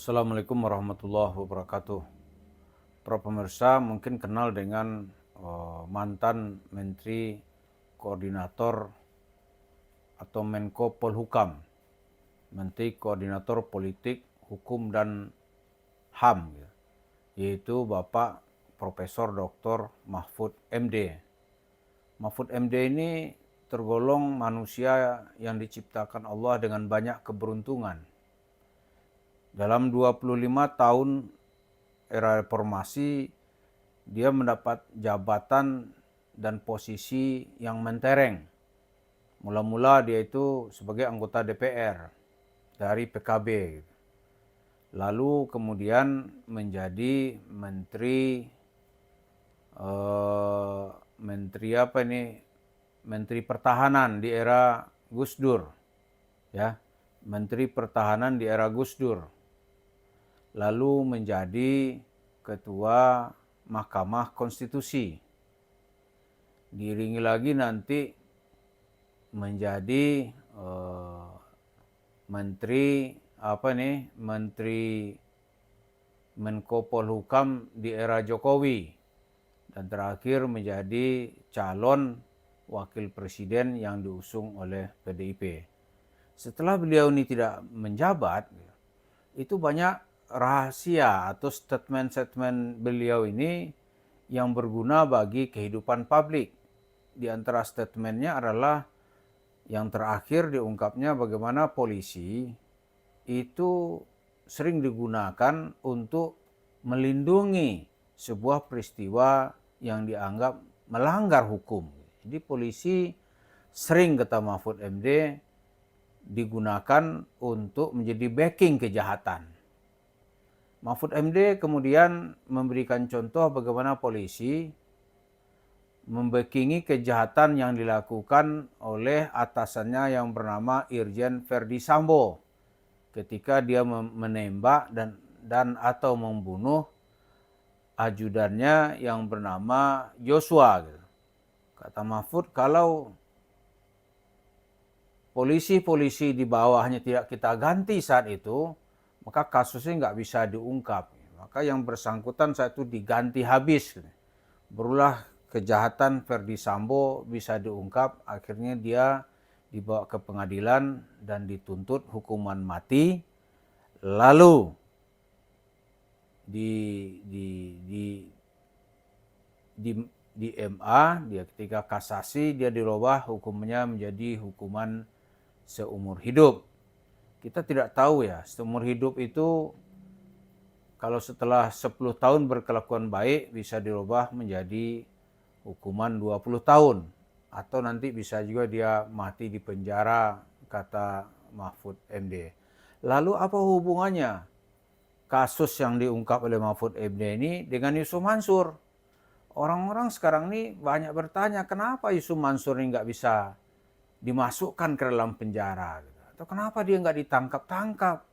Assalamualaikum warahmatullahi wabarakatuh. Para pemirsa mungkin kenal dengan mantan Menteri Koordinator atau Menko Polhukam, Menteri Koordinator Politik, Hukum dan HAM, yaitu Bapak Profesor Dr. Mahfud MD. Mahfud MD ini tergolong manusia yang diciptakan Allah dengan banyak keberuntungan. Dalam 25 tahun era reformasi, dia mendapat jabatan dan posisi yang mentereng. Mula-mula dia itu sebagai anggota DPR dari PKB. Lalu kemudian menjadi Menteri Pertahanan di era Gus Dur, ya, Menteri Pertahanan di era Gus Dur. Lalu menjadi Ketua Mahkamah Konstitusi. Diiringi lagi nanti menjadi Menteri Menko Polhukam di era Jokowi, dan terakhir menjadi calon wakil presiden yang diusung oleh PDIP. Setelah beliau ini tidak menjabat, itu banyak rahasia atau statement-statement beliau ini yang berguna bagi kehidupan publik. Di antara statementnya adalah yang terakhir diungkapnya bagaimana polisi itu sering digunakan untuk melindungi sebuah peristiwa yang dianggap melanggar hukum. Jadi polisi sering, kata Mahfud MD, digunakan untuk menjadi backing kejahatan. Mahfud MD kemudian memberikan contoh bagaimana polisi membackingi kejahatan yang dilakukan oleh atasannya yang bernama Irjen Verdi Sambo ketika dia menembak dan atau membunuh ajudannya yang bernama Joshua. Kata Mahfud, kalau polisi-polisi di bawahnya tidak kita ganti saat itu, maka kasusnya nggak bisa diungkap. Maka yang bersangkutan saat itu diganti habis. Berulah kejahatan Verdi Sambo bisa diungkap, akhirnya dia dibawa ke pengadilan dan dituntut hukuman mati. Lalu di MA, dia ketika kasasi dia dirubah hukumnya menjadi hukuman seumur hidup. Kita tidak tahu ya, seumur hidup itu kalau setelah 10 tahun berkelakuan baik bisa dirubah menjadi hukuman 20 tahun. Atau nanti bisa juga dia mati di penjara, kata Mahfud MD. Lalu apa hubungannya kasus yang diungkap oleh Mahfud MD ini dengan Yusuf Mansur? Orang-orang sekarang ini banyak bertanya, kenapa Yusuf Mansur ini nggak bisa dimasukkan ke dalam penjara? Atau kenapa dia nggak ditangkap-tangkap?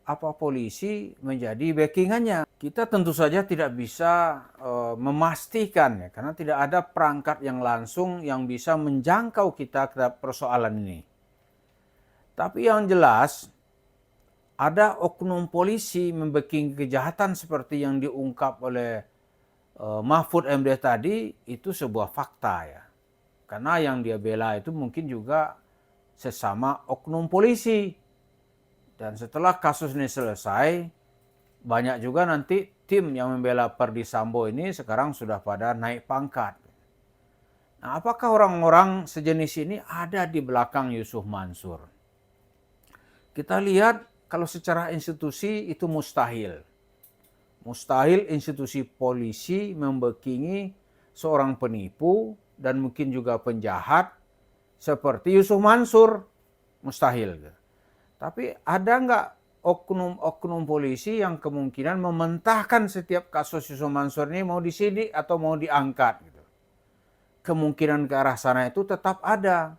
Apa polisi menjadi backingannya? Kita tentu saja tidak bisa memastikan ya, karena tidak ada perangkat yang langsung yang bisa menjangkau kita ke persoalan ini. Tapi yang jelas ada oknum polisi membacking kejahatan seperti yang diungkap oleh Mahfud MD tadi, itu sebuah fakta ya. Karena yang dia bela itu mungkin juga sesama oknum polisi. Dan setelah kasus ini selesai, banyak juga nanti tim yang membela Verdi Sambo ini sekarang sudah pada naik pangkat. Nah, apakah orang-orang sejenis ini ada di belakang Yusuf Mansur? Kita lihat kalau secara institusi itu mustahil. Mustahil institusi polisi membackingi seorang penipu dan mungkin juga penjahat seperti Yusuf Mansur. Mustahil. Tapi ada nggak oknum-oknum polisi yang kemungkinan mementahkan setiap kasus Yusuf Mansur ini mau disidik atau mau diangkat? Kemungkinan ke arah sana itu tetap ada.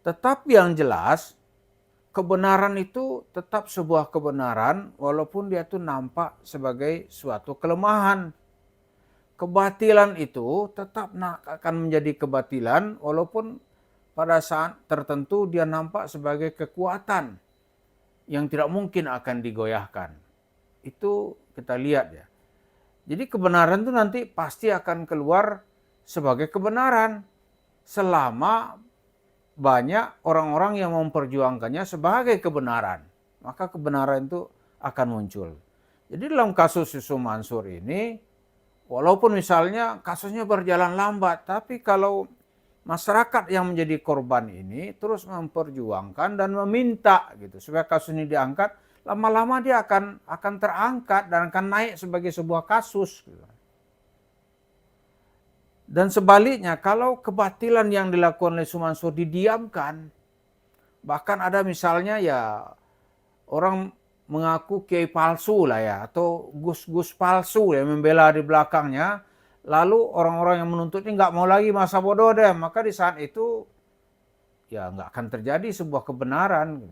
Tetapi yang jelas, kebenaran itu tetap sebuah kebenaran walaupun dia tuh nampak sebagai suatu kelemahan. Kebatilan itu tetap akan menjadi kebatilan walaupun pada saat tertentu dia nampak sebagai kekuatan. yang tidak mungkin akan digoyahkan. Itu kita lihat ya. Jadi kebenaran itu nanti pasti akan keluar sebagai kebenaran selama banyak orang-orang yang memperjuangkannya sebagai kebenaran. Maka kebenaran itu akan muncul. Jadi dalam kasus Yusuf Mansur ini, walaupun misalnya kasusnya berjalan lambat, tapi kalau masyarakat yang menjadi korban ini terus memperjuangkan dan meminta gitu supaya kasus ini diangkat, lama-lama dia akan terangkat dan akan naik sebagai sebuah kasus. Dan sebaliknya, kalau kebatilan yang dilakukan oleh Mansur didiamkan, bahkan ada misalnya ya orang mengaku kiai palsu lah ya, atau gus-gus palsu yang membela di belakangnya, lalu orang-orang yang menuntut ini nggak mau lagi masa bodoh deh, maka di saat itu ya nggak akan terjadi sebuah kebenaran.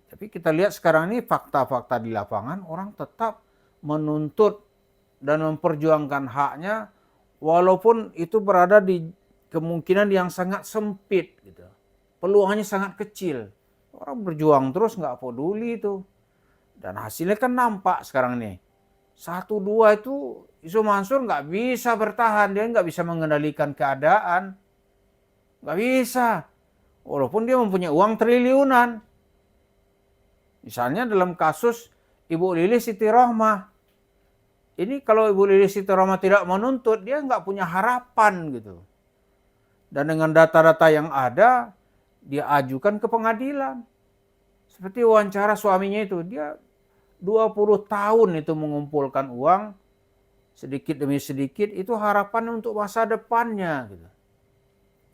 Tapi kita lihat sekarang ini fakta-fakta di lapangan, orang tetap menuntut dan memperjuangkan haknya, walaupun itu berada di kemungkinan yang sangat sempit, gitu. Peluangnya sangat kecil. Orang berjuang terus nggak peduli itu. Dan hasilnya kan nampak sekarang ini. 1-2 itu Yusuf Mansur nggak bisa bertahan, dia nggak bisa mengendalikan keadaan. Nggak bisa. Walaupun dia mempunyai uang triliunan. Misalnya dalam kasus Ibu Lilis Siti Rohmah. Ini kalau Ibu Lilis Siti Rohmah tidak menuntut, dia nggak punya harapan gitu. Dan dengan data-data yang ada, dia ajukan ke pengadilan. Seperti wawancara suaminya itu, dia 20 tahun itu mengumpulkan uang, sedikit demi sedikit, itu harapan untuk masa depannya gitu.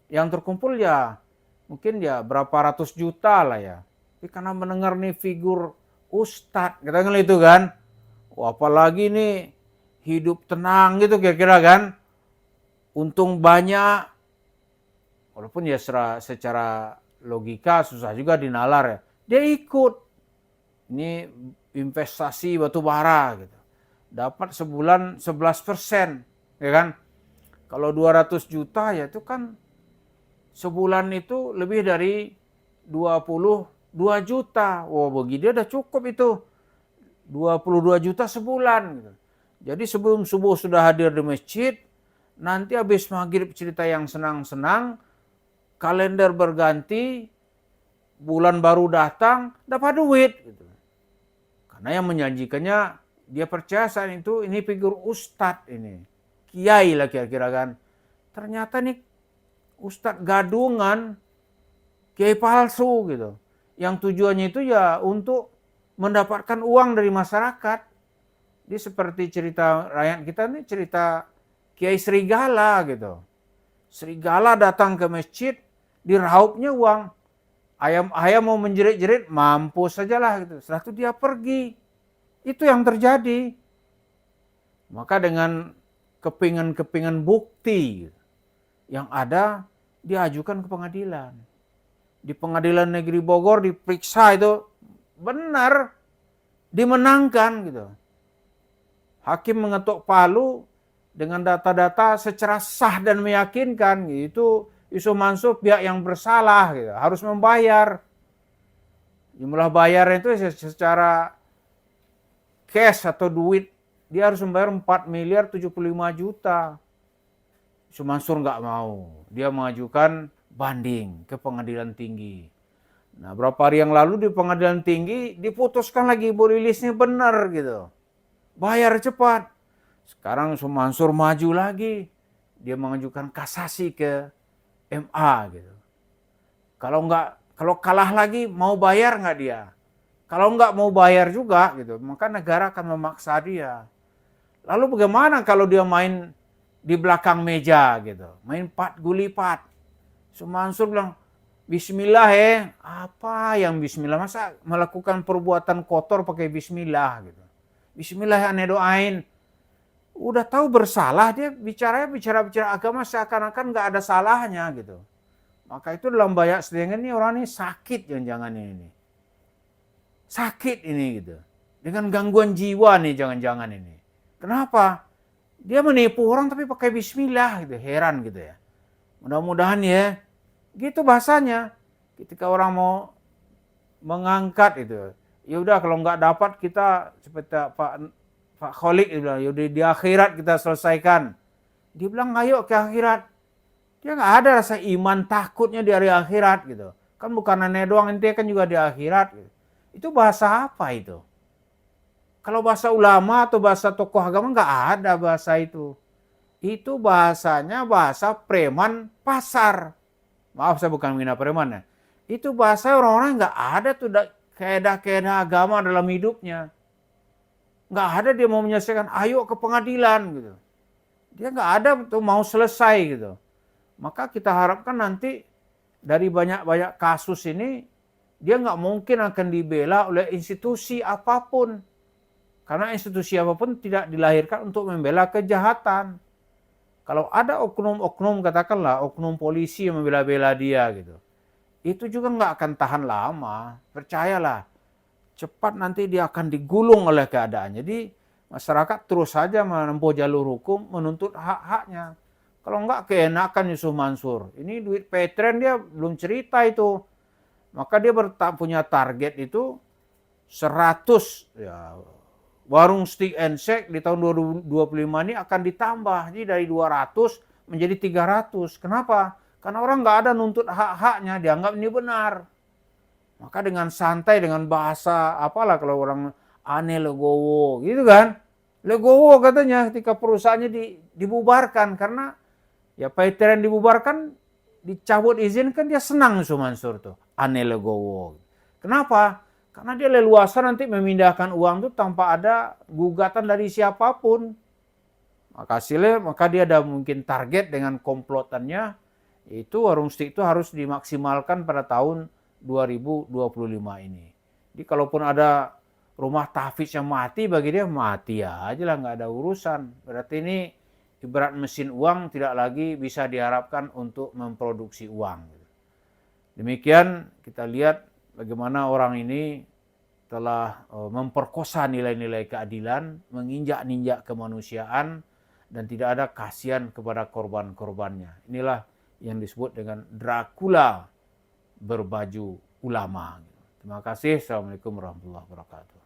Yang terkumpul ya mungkin ya berapa ratus juta lah ya. Tapi karena mendengar nih figur ustadz, katakan itu kan, apalagi nih hidup tenang gitu kira-kira kan, untung banyak, walaupun ya secara logika susah juga dinalar ya, dia ikut, ini investasi batu bara gitu, dapat sebulan 11%, ya kan, kalau 200 juta ya itu kan sebulan itu lebih dari 22 juta. Wah, bagi dia udah cukup itu. 22 juta sebulan. Gitu. Jadi sebelum subuh sudah hadir di masjid, nanti habis maghrib cerita yang senang-senang, kalender berganti, bulan baru datang, dapat duit. Gitu. Karena yang menjanjikannya, dia percaya saat itu, ini figur ustadz ini. Kiai lah kira-kira kan. Ternyata nih ustadz gadungan, kiai palsu gitu. Yang tujuannya itu ya untuk mendapatkan uang dari masyarakat. Ini seperti cerita rakyat kita nih, cerita Kiai Serigala gitu. Serigala datang ke masjid, diraupnya uang. Ayam-ayam mau menjerit-jerit, mampus sajalah gitu. Setelah itu dia pergi. Itu yang terjadi. Maka dengan kepingan-kepingan bukti yang ada, diajukan ke pengadilan. Di Pengadilan Negeri Bogor diperiksa itu benar, dimenangkan gitu. Hakim mengetuk palu dengan data-data secara sah dan meyakinkan gitu. Yusuf Mansur pihak yang bersalah gitu, harus membayar. Jumlah bayar itu secara cash atau duit, dia harus membayar 4 miliar 75 juta. Yusuf Mansur nggak mau, dia mengajukan banding ke pengadilan tinggi. Nah, berapa hari yang lalu di pengadilan tinggi diputuskan lagi Ibu Lilisnya benar gitu. Bayar cepat. Sekarang Yusuf Mansur maju lagi. Dia mengajukan kasasi ke MA gitu. Kalau kalah lagi mau bayar nggak dia? Kalau nggak mau bayar juga gitu, maka negara akan memaksa dia. Lalu bagaimana kalau dia main di belakang meja gitu, main pat gulipat? Yusuf Mansur bilang, bismillah apa yang bismillah? Masa melakukan perbuatan kotor pakai bismillah gitu. Bismillah aneh doain. Udah tahu bersalah, dia bicara agama seakan-akan nggak ada salahnya gitu. Maka itu dalam banyak sedangkan ini orang ini sakit jangan-jangan ini. Sakit ini gitu. Dengan gangguan jiwa nih jangan-jangan ini. Kenapa? Dia menipu orang tapi pakai bismillah gitu. Heran gitu ya. Mudah-mudahan ya, gitu bahasanya. Ketika orang mau mengangkat itu. Ya udah kalau nggak dapat kita seperti Pak Kholik dia bilang, yaudah di akhirat kita selesaikan. Dia bilang ayo ke akhirat. Dia nggak ada rasa iman takutnya di hari akhirat gitu. Kan bukan aneh doang, intinya kan juga di akhirat. Gitu. Itu bahasa apa itu? Kalau bahasa ulama atau bahasa tokoh agama nggak ada bahasa itu. Itu bahasanya bahasa preman pasar. Maaf saya bukan menghina preman ya. Itu bahasa orang-orang nggak ada tuh keedah-keedah agama dalam hidupnya. Nggak ada dia mau menyelesaikan, ayo ke pengadilan gitu. Dia nggak ada tuh mau selesai gitu. Maka kita harapkan nanti dari banyak-banyak kasus ini, dia nggak mungkin akan dibela oleh institusi apapun. Karena institusi apapun tidak dilahirkan untuk membela kejahatan. Kalau ada oknum-oknum, katakanlah oknum polisi yang membela-bela dia gitu. Itu juga nggak akan tahan lama. Percayalah, cepat nanti dia akan digulung oleh keadaan. Jadi masyarakat terus saja menempuh jalur hukum menuntut hak-haknya. Kalau enggak keenakan Yusuf Mansur. Ini duit Petren dia belum cerita itu. Maka dia punya target itu 100 ya, warung steak and shake di tahun 2025 ini akan ditambah. Jadi dari 200 menjadi 300. Kenapa? Karena orang nggak ada nuntut hak-haknya, dianggap ini benar. Maka dengan santai, dengan bahasa apalah kalau orang aneh legowo gitu kan. Legowo katanya ketika perusahaannya dibubarkan karena ya Petren dibubarkan, dicabut izin kan dia senang Yusuf Mansur tuh. Aneh legowo. Kenapa? Karena dia leluasa nanti memindahkan uang itu tanpa ada gugatan dari siapapun. Maka hasilnya, maka dia ada mungkin target dengan komplotannya, itu warung steak itu harus dimaksimalkan pada tahun 2025 ini. Jadi kalaupun ada rumah tahfiz yang mati, bagi dia mati aja lah, nggak ada urusan. Berarti ini ibarat mesin uang tidak lagi bisa diharapkan untuk memproduksi uang. Demikian kita lihat bagaimana orang ini telah memperkosa nilai-nilai keadilan, menginjak-ninjak kemanusiaan, dan tidak ada kasihan kepada korban-korbannya. Inilah yang disebut dengan Dracula berbaju ulama. Terima kasih. Assalamualaikum warahmatullahi wabarakatuh.